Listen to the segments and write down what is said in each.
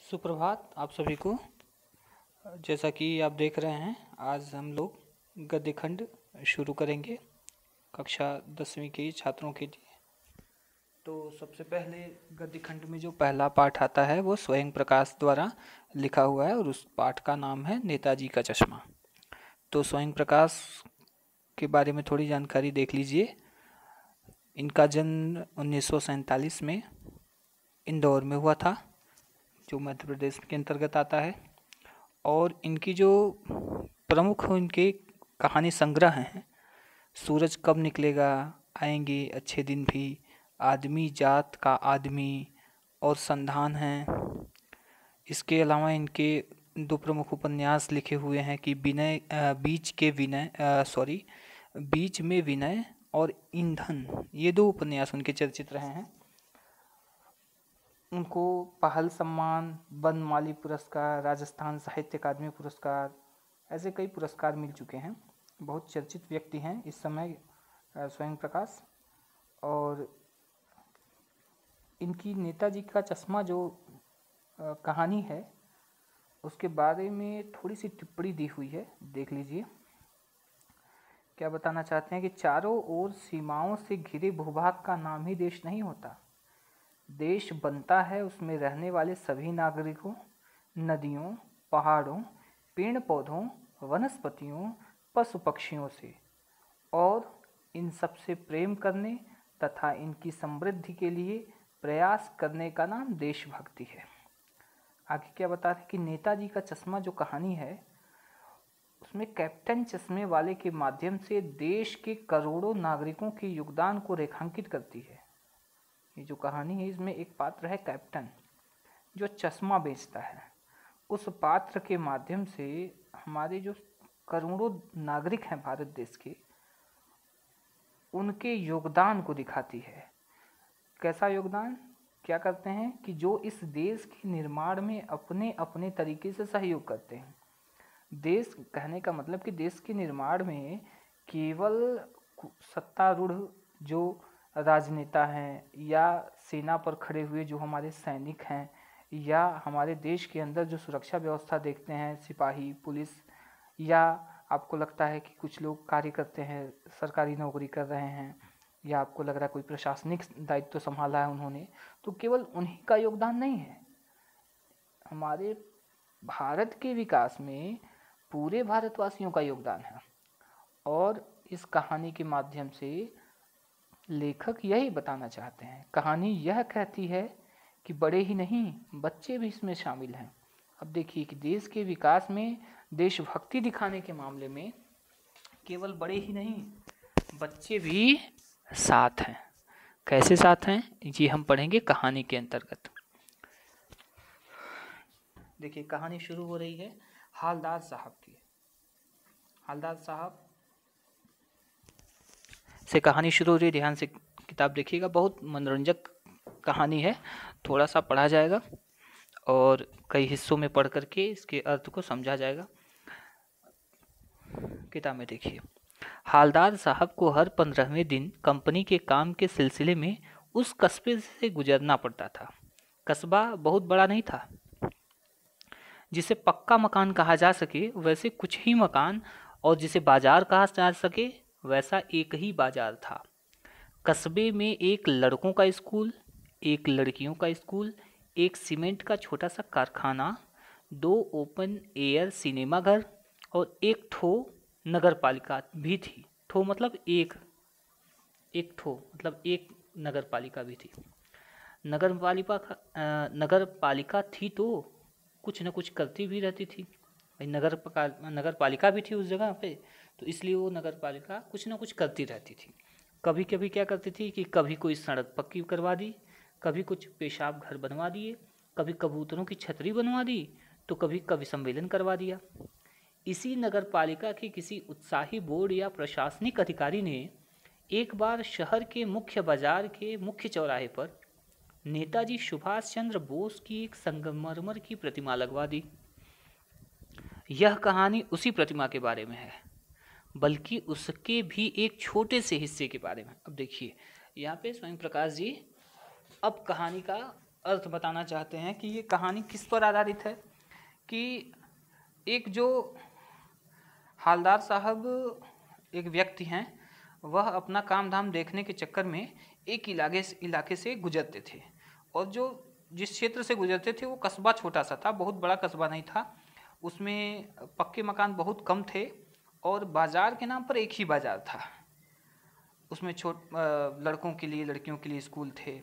सुप्रभात आप सभी को। जैसा कि आप देख रहे हैं, आज हम लोग गद्य खंड शुरू करेंगे कक्षा 10वीं के छात्रों के लिए। तो सबसे पहले गद्य खंड में जो पहला पाठ आता है वो स्वयं प्रकाश द्वारा लिखा हुआ है और उस पाठ का नाम है नेताजी का चश्मा। तो स्वयं प्रकाश के बारे में थोड़ी जानकारी देख लीजिए। इनका जन्म 1947 में इंदौर में हुआ था, जो मध्य प्रदेश के अंतर्गत आता है। और इनकी जो प्रमुख इनके कहानी संग्रह हैं, सूरज कब निकलेगा, आएंगे अच्छे दिन भी, आदमी जात का आदमी और संधान हैं। इसके अलावा इनके दो प्रमुख उपन्यास लिखे हुए हैं कि बीच में विनय और ईंधन। ये दो उपन्यास उनके चर्चित रहे हैं। उनको पहल सम्मान, बनमाली पुरस्कार, राजस्थान साहित्य अकादमी पुरस्कार, ऐसे कई पुरस्कार मिल चुके हैं। बहुत चर्चित व्यक्ति हैं इस समय स्वयं प्रकाश। और इनकी नेताजी का चश्मा जो कहानी है उसके बारे में थोड़ी सी टिप्पणी दी हुई है, देख लीजिए। क्या बताना चाहते हैं कि चारों ओर सीमाओं से घिरे भूभाग का नाम ही देश नहीं होता। देश बनता है उसमें रहने वाले सभी नागरिकों, नदियों, पहाड़ों, पेड़ पौधों, वनस्पतियों, पशु पक्षियों से, और इन सब से प्रेम करने तथा इनकी समृद्धि के लिए प्रयास करने का नाम देशभक्ति है। आगे क्या बता रहे हैं कि नेताजी का चश्मा जो कहानी है उसमें कैप्टन चश्मे वाले के माध्यम से देश के करोड़ों नागरिकों के योगदान को रेखांकित करती है। ये जो कहानी है इसमें एक पात्र है कैप्टन, जो चश्मा बेचता है। उस पात्र के माध्यम से हमारे जो करोड़ों नागरिक हैं भारत देश के, उनके योगदान को दिखाती है। कैसा योगदान, क्या करते हैं कि जो इस देश के निर्माण में अपने अपने तरीके से सहयोग करते हैं। देश कहने का मतलब कि देश के निर्माण में केवल सत्तारूढ़ जो राजनेता हैं या सेना पर खड़े हुए जो हमारे सैनिक हैं या हमारे देश के अंदर जो सुरक्षा व्यवस्था देखते हैं, सिपाही, पुलिस, या आपको लगता है कि कुछ लोग कार्य करते हैं, सरकारी नौकरी कर रहे हैं, या आपको लग रहा है कोई प्रशासनिक दायित्व संभाला है उन्होंने, तो केवल उन्हीं का योगदान नहीं है। हमारे भारत के विकास में पूरे भारतवासियों का योगदान है। और इस कहानी के माध्यम से लेखक यही बताना चाहते हैं। कहानी यह कहती है कि बड़े ही नहीं, बच्चे भी इसमें शामिल हैं। अब देखिए कि देश के विकास में देशभक्ति दिखाने के मामले में केवल बड़े ही नहीं, बच्चे भी साथ हैं। कैसे साथ हैं ये हम पढ़ेंगे कहानी के अंतर्गत। देखिए कहानी शुरू हो रही है हालदार साहब की। हालदार साहब से कहानी शुरू हो रही है। ध्यान से किताब देखिएगा, बहुत मनोरंजक कहानी है। थोड़ा सा पढ़ा जाएगा और कई हिस्सों में पढ़ करके इसके अर्थ को समझा जाएगा। किताब में देखिए, हालदार साहब को हर 15वें दिन कंपनी के काम के सिलसिले में उस कस्बे से गुजरना पड़ता था। कस्बा बहुत बड़ा नहीं था जिसे पक्का मकान कहा जा सके वैसे कुछ ही मकान, और जिसे बाजार कहा जा सके वैसा एक ही बाजार था। कस्बे में एक लड़कों का स्कूल, एक लड़कियों का स्कूल, एक सीमेंट का छोटा सा कारखाना, 2 ओपन एयर सिनेमा घर और एक ठो नगर पालिका भी थी। ठो मतलब एक नगर पालिका भी थी। नगर पालिका थी तो कुछ न कुछ करती भी रहती थी। नगर पालिका भी थी उस जगह पे, तो इसलिए वो नगर पालिका कुछ न कुछ करती रहती थी। कभी कभी क्या करती थी कि कभी कोई सड़क पक्की करवा दी, कभी कुछ पेशाब घर बनवा दिए, कभी कबूतरों की छतरी बनवा दी, तो कभी कवि सम्मेलन करवा दिया। इसी नगर पालिका के किसी उत्साही बोर्ड या प्रशासनिक अधिकारी ने एक बार शहर के मुख्य बाजार के मुख्य चौराहे पर नेताजी सुभाष चंद्र बोस की एक संगमरमर की प्रतिमा लगवा दी। यह कहानी उसी प्रतिमा के बारे में है, बल्कि उसके भी एक छोटे से हिस्से के बारे में। अब देखिए यहाँ पे स्वयं प्रकाश जी अब कहानी का अर्थ बताना चाहते हैं कि ये कहानी किस पर आधारित है। कि एक जो हालदार साहब एक व्यक्ति हैं, वह अपना काम धाम देखने के चक्कर में एक इलाके से गुजरते थे, और जो जिस क्षेत्र से गुजरते थे वो कस्बा छोटा सा था, बहुत बड़ा कस्बा नहीं था। उसमें पक्के मकान बहुत कम थे, और बाज़ार के नाम पर एक ही बाज़ार था। उसमें लड़कों के लिए लड़कियों के लिए स्कूल थे।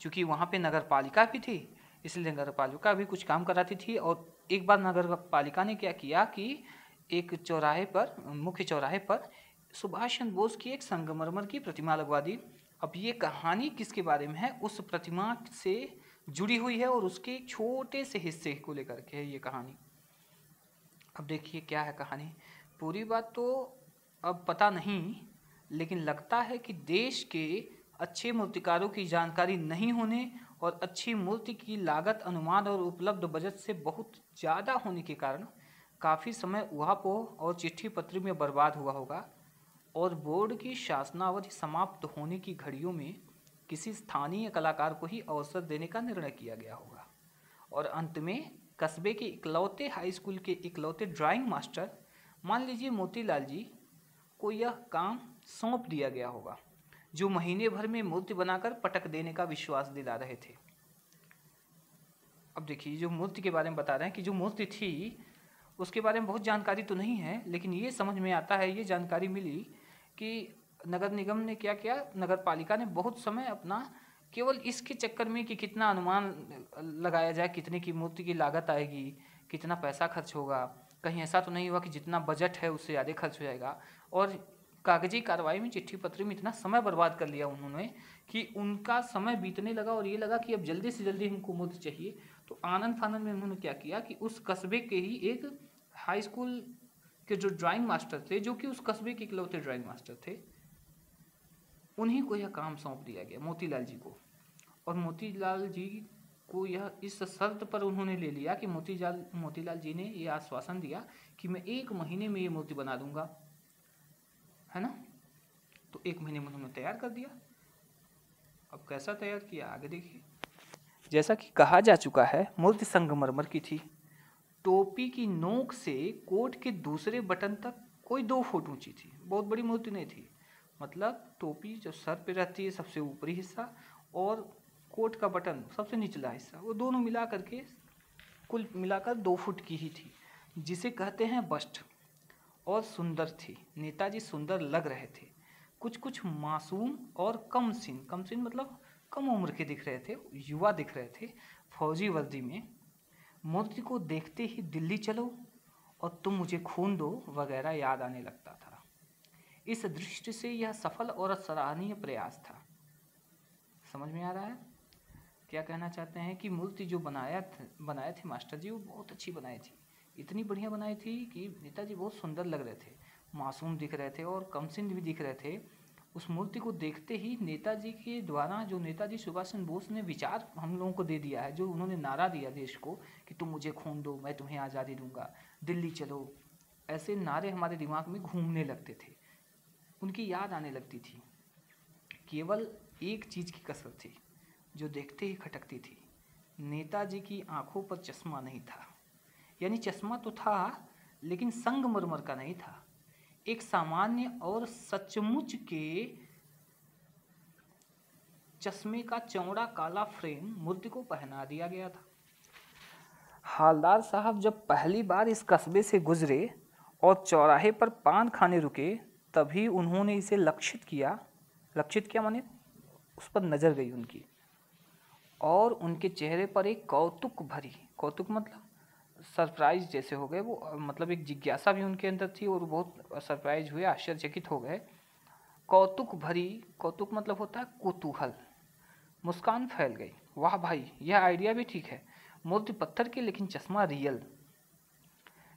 चूँकि वहाँ पे नगर पालिका भी थी, इसलिए नगर पालिका भी कुछ काम कराती थी। और एक बार नगर पालिका ने क्या किया कि एक चौराहे पर, मुख्य चौराहे पर सुभाष चंद्र बोस की एक संगमरमर की प्रतिमा लगवा दी। अब ये कहानी किसके बारे में है, उस प्रतिमा से जुड़ी हुई है और उसके एक छोटे से हिस्से को लेकर के है ये कहानी। अब देखिए क्या है कहानी। पूरी बात तो अब पता नहीं, लेकिन लगता है कि देश के अच्छे मूर्तिकारों की जानकारी नहीं होने और अच्छी मूर्ति की लागत अनुमान और उपलब्ध बजट से बहुत ज़्यादा होने के कारण काफ़ी समय उहापोह और चिट्ठी पत्री में बर्बाद हुआ होगा, और बोर्ड की शासनावधि समाप्त होने की घड़ियों में किसी स्थानीय कलाकार को ही अवसर देने का निर्णय किया गया होगा। और अंत में कस्बे के इकलौते हाई स्कूल के इकलौते ड्राइंग मास्टर, मान लीजिए मोतीलाल जी, को यह काम सौंप दिया गया होगा, जो महीने भर में मूर्ति बनाकर पटक देने का विश्वास दिला रहे थे। अब देखिए, जो मूर्ति के बारे में बता रहे हैं कि जो मूर्ति थी उसके बारे में बहुत जानकारी तो नहीं है, लेकिन ये समझ में आता है, ये जानकारी मिली कि नगर निगम ने क्या किया, नगर पालिका ने बहुत समय अपना केवल इसके चक्कर में कि कितना अनुमान लगाया जाए, कितने की मूर्ति की लागत आएगी, कितना पैसा खर्च होगा, कहीं ऐसा तो नहीं हुआ कि जितना बजट है उससे ज़्यादा खर्च हो जाएगा। और कागजी कार्रवाई में, चिट्ठी पत्री में इतना समय बर्बाद कर लिया उन्होंने कि उनका समय बीतने लगा और ये लगा कि अब जल्दी से जल्दी हमको मूर्ति चाहिए। तो आनंद फानंद में उन्होंने क्या किया कि उस कस्बे के ही एक हाई स्कूल के जो ड्राइंग मास्टर थे, जो कि उस कस्बे के इकलौते ड्राइंग मास्टर थे, उन्हीं को यह काम सौंप दिया गया, मोतीलाल जी को। और मोतीलाल जी को यह इस शर्त पर उन्होंने ले लिया कि मोतीलाल जी ने यह आश्वासन दिया कि मैं 1 महीने में ये मूर्ति बना दूंगा, है ना। तो 1 महीने में उन्होंने तैयार कर दिया। अब कैसा तैयार किया आगे देखिए। जैसा कि कहा जा चुका है, मूर्ति संगमरमर की थी। टोपी की नोक से कोट के दूसरे बटन तक कोई 2 फुट ऊंची थी, बहुत बड़ी मूर्ति नहीं थी। मतलब टोपी जो सर पे रहती है सबसे ऊपरी हिस्सा, और कोट का बटन सबसे निचला हिस्सा, वो दोनों मिला करके कुल मिलाकर 2 फुट की ही थी, जिसे कहते हैं बस्ट। और सुंदर थी, नेताजी सुंदर लग रहे थे। कुछ कुछ मासूम और कम सिन मतलब कम उम्र के दिख रहे थे, युवा दिख रहे थे, फौजी वर्दी में। मूर्ति को देखते ही दिल्ली चलो और तुम मुझे खून दो वगैरह याद आने लगता था। इस दृष्टि से यह सफल और सराहनीय प्रयास था। समझ में आ रहा है क्या कहना चाहते हैं? कि मूर्ति जो बनाए थे मास्टर जी, वो बहुत अच्छी बनाई थी, इतनी बढ़िया बनाई थी कि नेताजी बहुत सुंदर लग रहे थे, मासूम दिख रहे थे और कमसिन भी दिख रहे थे। उस मूर्ति को देखते ही नेताजी के द्वारा, जो नेताजी सुभाष चंद्र बोस ने विचार हम लोगों को दे दिया है, जो उन्होंने नारा दिया देश को कि तुम मुझे खून दो, मैं तुम्हें आज़ादी दूंगा, दिल्ली चलो, ऐसे नारे हमारे दिमाग में घूमने लगते थे, उनकी याद आने लगती थी। केवल एक चीज़ की कसर थी जो देखते ही खटकती थी, नेताजी की आंखों पर चश्मा नहीं था। यानी चश्मा तो था लेकिन संगमरमर का नहीं था, एक सामान्य और सचमुच के चश्मे का चौड़ा काला फ्रेम मूर्ति को पहना दिया गया था। हालदार साहब जब पहली बार इस कस्बे से गुजरे और चौराहे पर पान खाने रुके, तभी उन्होंने इसे लक्षित किया माने उस पर नज़र गई उनकी, और उनके चेहरे पर एक कौतुक मतलब सरप्राइज जैसे हो गए वो, मतलब एक जिज्ञासा भी उनके अंदर थी और बहुत सरप्राइज हुए, आश्चर्यचकित हो गए। कौतुक मतलब होता है कुतूहल। मुस्कान फैल गई, वाह भाई, यह आइडिया भी ठीक है, मूर्ति पत्थर की लेकिन चश्मा रियल।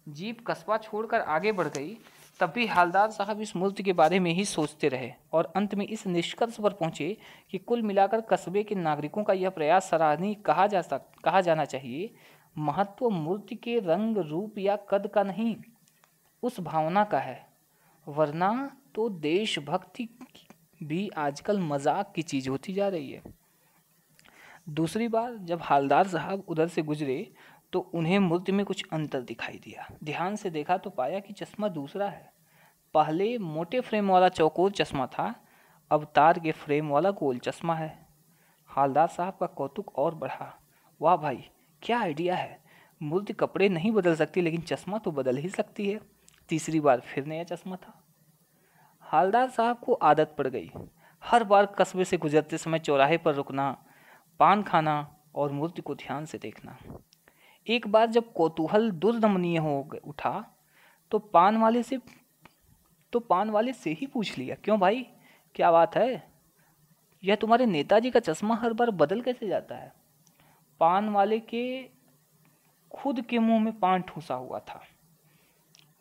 जीप कस्बा छोड़कर आगे बढ़ गई, तब भी हालदार साहब इस मूर्ति के बारे में ही सोचते रहे और अंत में इस निष्कर्ष पर पहुंचे कि कुल मिलाकर कस्बे के नागरिकों का यह प्रयास सराहनीय कहा जाना चाहिए। महत्व मूर्ति के रंग, रूप या कद का नहीं, उस भावना का है, वरना तो देशभक्ति भी आजकल मजाक की चीज़ होती जा रही है। दूसरी बार जब हालदार साहब उधर से गुजरे तो उन्हें मूर्ति में कुछ अंतर दिखाई दिया। ध्यान से देखा तो पाया कि चश्मा दूसरा है। पहले मोटे फ्रेम वाला चौकोर चश्मा था, अब तार के फ्रेम वाला गोल चश्मा है। हालदार साहब का कौतुक और बढ़ा। वाह भाई, क्या आइडिया है। मूर्ति कपड़े नहीं बदल सकती लेकिन चश्मा तो बदल ही सकती है। तीसरी बार फिर नया चश्मा था। हालदार साहब को आदत पड़ गई, हर बार कस्बे से गुजरते समय चौराहे पर रुकना, पान खाना और मूर्ति को ध्यान से देखना। एक बार जब कौतूहल दुर्दमनीय उठा तो पान वाले से ही पूछ लिया, क्यों भाई, क्या बात है? यह तुम्हारे नेताजी का चश्मा हर बार बदल कैसे जाता है? पान वाले के खुद के मुंह में पान ठूसा हुआ था।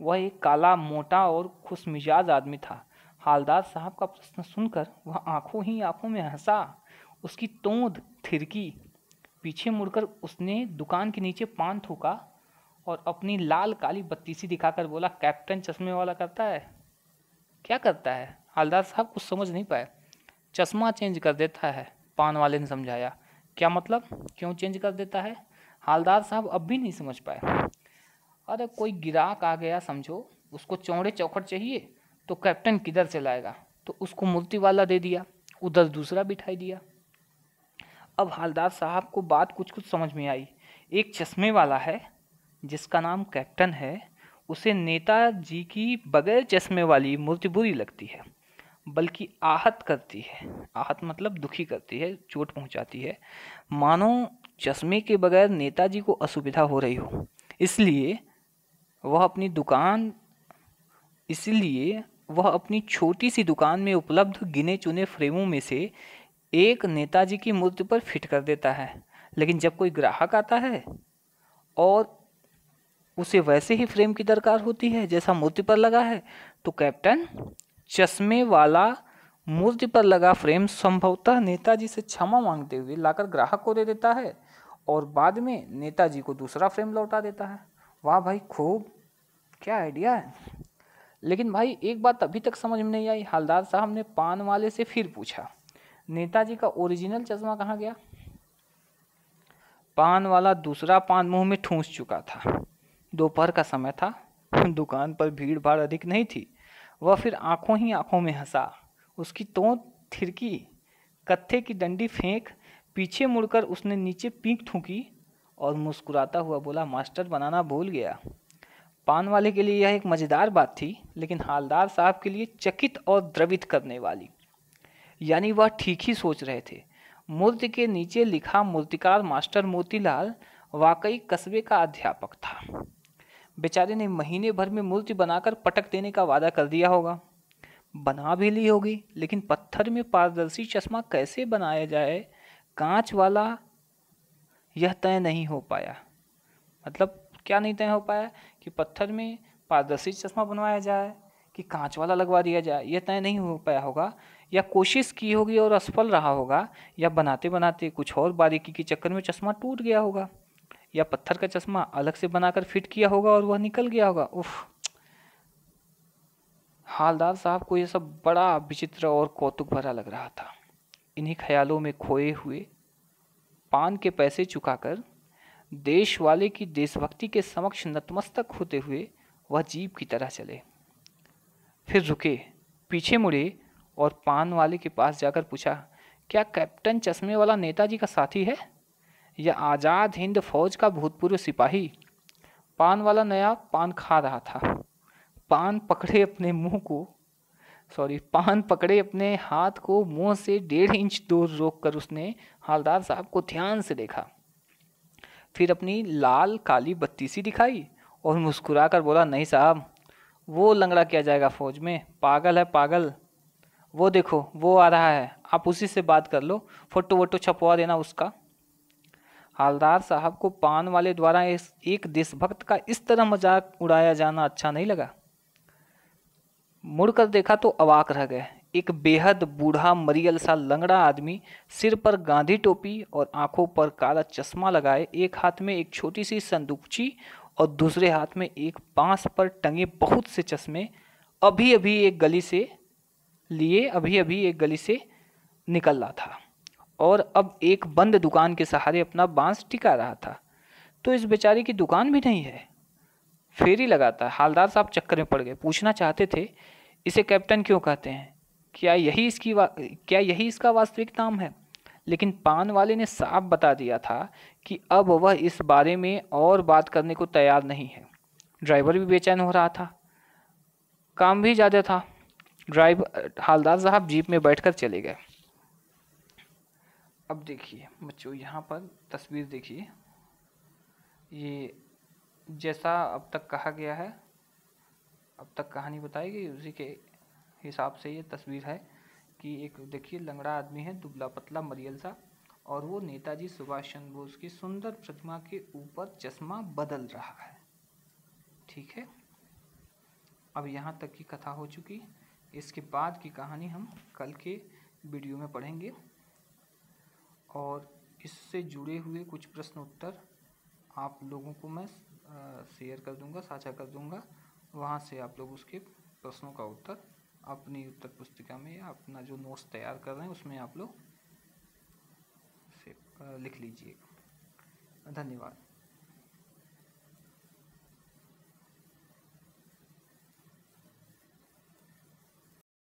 वह एक काला, मोटा और खुशमिजाज आदमी था। हालदार साहब का प्रश्न सुनकर वह आंखों ही आंखों में हंसा। उसकी तोंद थिरकी। पीछे मुड़कर उसने दुकान के नीचे पान थूका और अपनी लाल काली बत्ती सी दिखाकर बोला, कैप्टन चश्मे वाला करता है। क्या करता है? हालदार साहब कुछ समझ नहीं पाए। चश्मा चेंज कर देता है, पान वाले ने समझाया। क्या मतलब? क्यों चेंज कर देता है? हालदार साहब अब भी नहीं समझ पाए। अरे कोई गिराक आ गया समझो, उसको चौड़े चौखट चाहिए तो कैप्टन किधर से लाएगा, तो उसको मूर्ति वाला दे दिया, उधर दूसरा बिठाई दिया। अब हालदार साहब को बात कुछ कुछ समझ में आई। एक चश्मे वाला है जिसका नाम कैप्टन है, उसे नेताजी की बगैर चश्मे वाली मूर्ति बुरी लगती है, बल्कि आहत करती है। आहत मतलब दुखी करती है, चोट पहुंचाती है, मानो चश्मे के बगैर नेताजी को असुविधा हो रही हो। इसलिए वह अपनी छोटी सी दुकान में उपलब्ध गिने चुने फ्रेमों में से एक नेताजी की मूर्ति पर फिट कर देता है। लेकिन जब कोई ग्राहक आता है और उसे वैसे ही फ्रेम की दरकार होती है जैसा मूर्ति पर लगा है, तो कैप्टन चश्मे वाला मूर्ति पर लगा फ्रेम संभवतः नेताजी से क्षमा मांगते हुए लाकर ग्राहक को दे देता है और बाद में नेताजी को दूसरा फ्रेम लौटा देता है। वाह भाई, खूब, क्या आइडिया है। लेकिन भाई एक बात अभी तक समझ में नहीं आई। हालदार साहब ने पान वाले से फिर पूछा, नेताजी का ओरिजिनल चश्मा कहाँ गया? पान वाला दूसरा पान मुंह में ठूंस चुका था। दोपहर का समय था, दुकान पर भीड़ भाड़ अधिक नहीं थी। वह फिर आंखों ही आंखों में हंसा। उसकी तोंद थिरकी, कत्थे की डंडी फेंक, पीछे मुड़कर उसने नीचे पीक ठूकी और मुस्कुराता हुआ बोला, मास्टर बनाना भूल गया। पान वाले के लिए यह एक मज़ेदार बात थी, लेकिन हालदार साहब के लिए चकित और द्रवित करने वाली। यानी वह ठीक ही सोच रहे थे। मूर्ति के नीचे लिखा मूर्तिकार मास्टर मोतीलाल वाकई कस्बे का अध्यापक था। बेचारे ने महीने भर में मूर्ति बनाकर पटक देने का वादा कर दिया होगा, बना भी ली होगी, लेकिन पत्थर में पारदर्शी चश्मा कैसे बनाया जाए, कांच वाला, यह तय नहीं हो पाया। मतलब क्या नहीं तय हो पाया? कि पत्थर में पारदर्शी चश्मा बनवाया जाए कि कांच वाला लगवा दिया जाए, यह तय नहीं हो पाया होगा। या कोशिश की होगी और असफल रहा होगा, या बनाते बनाते कुछ और बारीकी के चक्कर में चश्मा टूट गया होगा, या पत्थर का चश्मा अलग से बनाकर फिट किया होगा और वह निकल गया होगा। उफ, हालदार साहब को यह सब बड़ा विचित्र और कौतुक भरा लग रहा था। इन्हीं ख्यालों में खोए हुए पान के पैसे चुकाकर देश वाले की देशभक्ति के समक्ष नतमस्तक होते हुए वह जीप की तरह चले। फिर रुके, पीछे मुड़े और पान वाले के पास जाकर पूछा, क्या कैप्टन चश्मे वाला नेताजी का साथी है या आज़ाद हिंद फौज का भूतपूर्व सिपाही? पान वाला नया पान खा रहा था। पान पकड़े अपने हाथ को मुंह से 1.5 इंच दूर रोककर उसने हालदार साहब को ध्यान से देखा। फिर अपनी लाल काली बत्ती सी दिखाई और मुस्कुरा कर बोला, नहीं साहब, वो लंगड़ा क्या जाएगा फौज में, पागल है पागल। वो देखो वो आ रहा है, आप उसी से बात कर लो, फोटो वोटो छपवा देना उसका। हालदार साहब को पान वाले द्वारा एक देशभक्त का इस तरह मजाक उड़ाया जाना अच्छा नहीं लगा। मुड़कर देखा तो अवाक रह गए। एक बेहद बूढ़ा मरियल सा लंगड़ा आदमी, सिर पर गांधी टोपी और आंखों पर काला चश्मा लगाए, एक हाथ में एक छोटी सी संदूकची और दूसरे हाथ में एक बांस पर टंगे बहुत से चश्मे, अभी अभी एक गली से निकल रहा था और अब एक बंद दुकान के सहारे अपना बांस टिका रहा था। तो इस बेचारे की दुकान भी नहीं है। फेरी लगाता। हालदार साहब चक्कर में पड़ गए। पूछना चाहते थे, इसे कैप्टन क्यों कहते हैं? क्या यही इसका वास्तविक नाम है? लेकिन पान वाले ने साफ बता दिया था कि अब वह इस बारे में और बात करने को तैयार नहीं है। ड्राइवर भी बेचैन हो रहा था, काम भी ज़्यादा था। हालदार साहब जीप में बैठकर चले गए। अब देखिए बच्चों, यहाँ पर तस्वीर देखिए। ये जैसा अब तक कहा गया है, अब तक कहानी बताई गई, उसी के हिसाब से ये तस्वीर है कि एक देखिए लंगड़ा आदमी है, दुबला पतला मरियल सा, और वो नेताजी सुभाष चंद्र बोस की सुंदर प्रतिमा के ऊपर चश्मा बदल रहा है। ठीक है, अब यहाँ तक की कथा हो चुकी। इसके बाद की कहानी हम कल के वीडियो में पढ़ेंगे, और इससे जुड़े हुए कुछ प्रश्न उत्तर आप लोगों को मैं शेयर कर दूंगा, साझा कर दूंगा। वहाँ से आप लोग उसके प्रश्नों का उत्तर अपनी उत्तर पुस्तिका में या अपना जो नोट्स तैयार कर रहे हैं उसमें आप लोग लिख लीजिएगा। धन्यवाद।